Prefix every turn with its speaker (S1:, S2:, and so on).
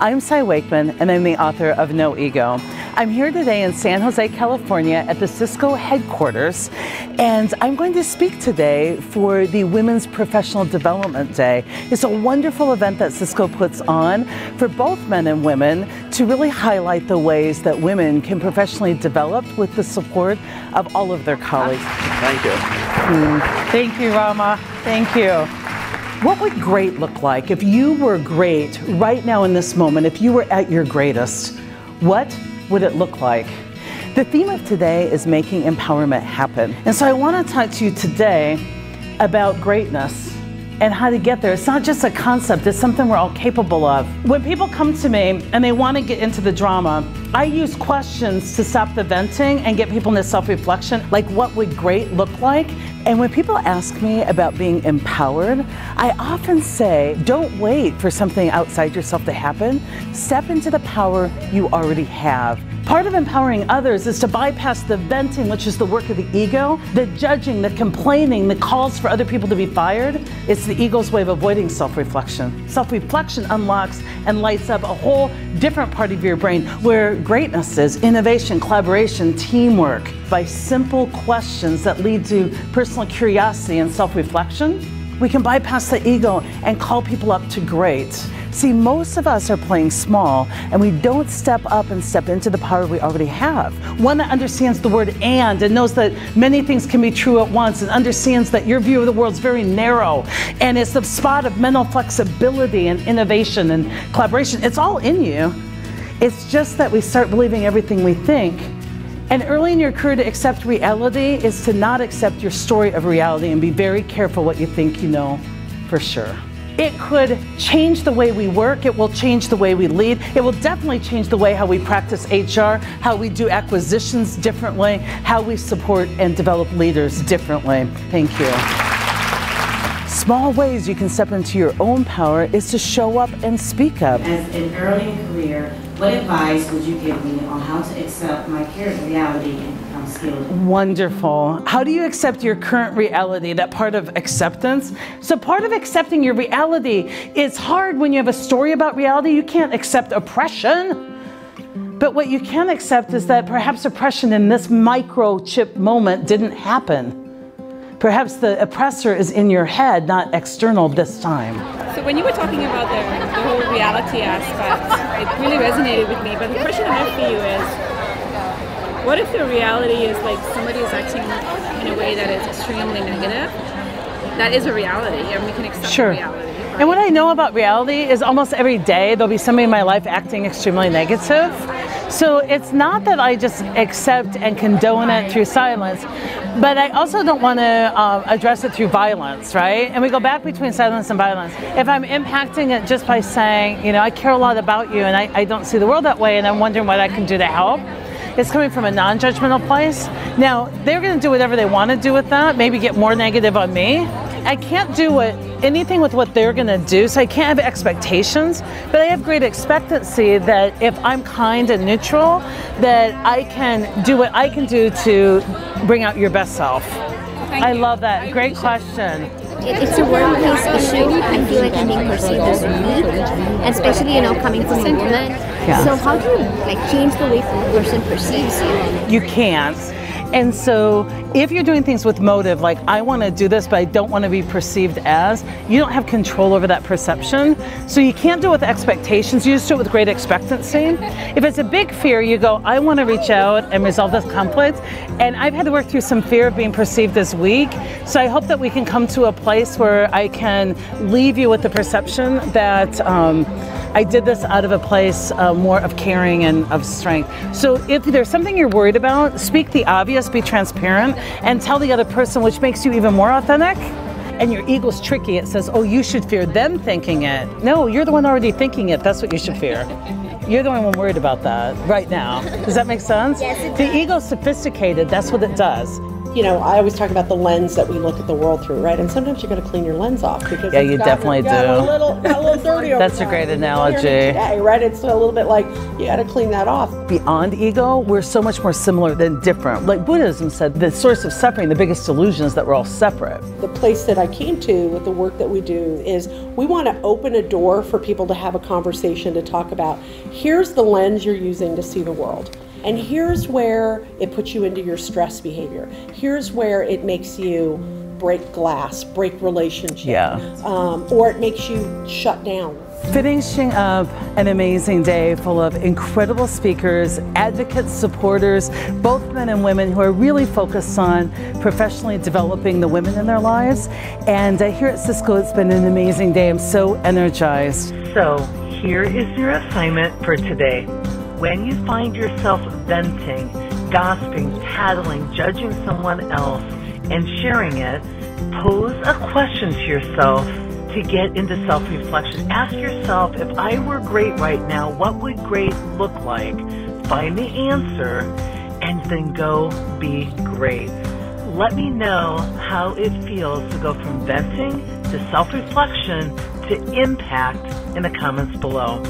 S1: I'm Wakeman, and I'm the author of No Ego. I'm here today in San Jose, California at the Cisco headquarters, and I'm going to speak today for the Women's Professional Development Day. It's a wonderful event that Cisco puts on for both men and women to really highlight the ways that women can professionally develop with the support of all of their colleagues.
S2: Thank you.
S1: Thank you, Rama. Thank you. What would great look like if you were great right now in this moment, if you were at your greatest? What would it look like? The theme of today is making empowerment happen. And so I want to talk to you today about greatness and how to get there. It's not just a concept, it's something we're all capable of. When people come to me and they want to get into the drama, I use questions to stop the venting and get people into self-reflection, like what would great look like? And when people ask me about being empowered, I often say, don't wait for something outside yourself to happen. Step into the power you already have. Part of empowering others is to bypass the venting, which is the work of the ego, the judging, the complaining, the calls for other people to be fired. It's the ego's way of avoiding self-reflection. Self-reflection unlocks and lights up a whole different part of your brain where greatness is, innovation, collaboration, teamwork. By simple questions that lead to personal curiosity and self-reflection, we can bypass the ego and call people up to great. See, most of us are playing small and we don't step up and step into the power we already have. One that understands the word and knows that many things can be true at once and understands that your view of the world is very narrow and it's the spot of mental flexibility and innovation and collaboration. It's all in you. It's just that we start believing everything we think. And early in your career, to accept reality is to not accept your story of reality and be very careful what you think you know for sure. It could change the way we work, it will change the way we lead, it will definitely change the way how we practice HR, how we do acquisitions differently, how we support and develop leaders differently. Thank you. Small ways you can step into your own power is to show up and speak up.
S3: As an early career, what advice would you give me on how to accept my current reality and become skilled?
S1: Wonderful. How do you accept your current reality, that part of acceptance? So part of accepting your reality is hard when you have a story about reality. You can't accept oppression. But what you can accept is that perhaps oppression in this microchip moment didn't happen. Perhaps the oppressor is in your head, not external this time.
S4: So when you were talking about the whole reality aspect, it really resonated with me. But the question I have for you is, what if the reality is like somebody is acting in a way that is extremely negative? That is a reality, and we can accept the reality. Right?
S1: And what I know about reality is almost every day there'll be somebody in my life acting extremely negative. So it's not that I just accept and condone it through silence, but I also don't want to address it through violence, right? And we go back between silence and violence. If I'm impacting it just by saying, you know, I care a lot about you and I don't see the world that way and I'm wondering what I can do to help, it's coming from a non-judgmental place. Now, they're going to do whatever they want to do with that, maybe get more negative on me. I can't do anything with what they're going to do, so I can't have expectations, but I have great expectancy that if I'm kind and neutral, that I can do what I can do to bring out your best self. I love that. Great question.
S5: It's a workplace issue. I feel like I'm being perceived as weak, and especially, you know, coming from a woman.
S1: Yeah.
S5: So how do you change the way the person perceives you?
S1: You can't. And so if you're doing things with motive, like I want to do this, but I don't want to be perceived as, you don't have control over that perception. So you can't do it with expectations, you just do it with great expectancy. If it's a big fear, you go, I want to reach out and resolve this conflict. And I've had to work through some fear of being perceived as weak. So I hope that we can come to a place where I can leave you with the perception that I did this out of a place more of caring and of strength. So if there's something you're worried about, speak the obvious, be transparent, and tell the other person, which makes you even more authentic. And your ego's tricky. It says, oh, you should fear them thinking it. No, you're the one already thinking it. That's what you should fear. You're the only one worried about that right now. Does that make sense?
S5: Yes, it does.
S1: The ego's sophisticated. That's what it does.
S2: you know, I always talk about the lens that we look at the world through, right? And sometimes you got to clean your lens off because
S1: you definitely
S2: got a little dirty.
S1: That's a great analogy.
S2: Today, right? It's a little bit like you got to clean that off.
S1: Beyond ego, we're so much more similar than different. Like Buddhism said, the source of suffering, the biggest illusion is that we're all separate.
S2: The place that I came to with the work that we do is we want to open a door for people to have a conversation, to talk about, here's the lens you're using to see the world. And here's where it puts you into your stress behavior. Here's where it makes you break glass, break relationship, or it makes you shut down.
S1: Finishing up an amazing day full of incredible speakers, advocates, supporters, both men and women who are really focused on professionally developing the women in their lives. And here at Cisco, it's been an amazing day. I'm so energized.
S6: So here is your assignment for today. When you find yourself venting, gossiping, tattling, judging someone else, and sharing it, pose a question to yourself to get into self-reflection. Ask yourself, if I were great right now, what would great look like? Find the answer, and then go be great. Let me know how it feels to go from venting to self-reflection to impact in the comments below.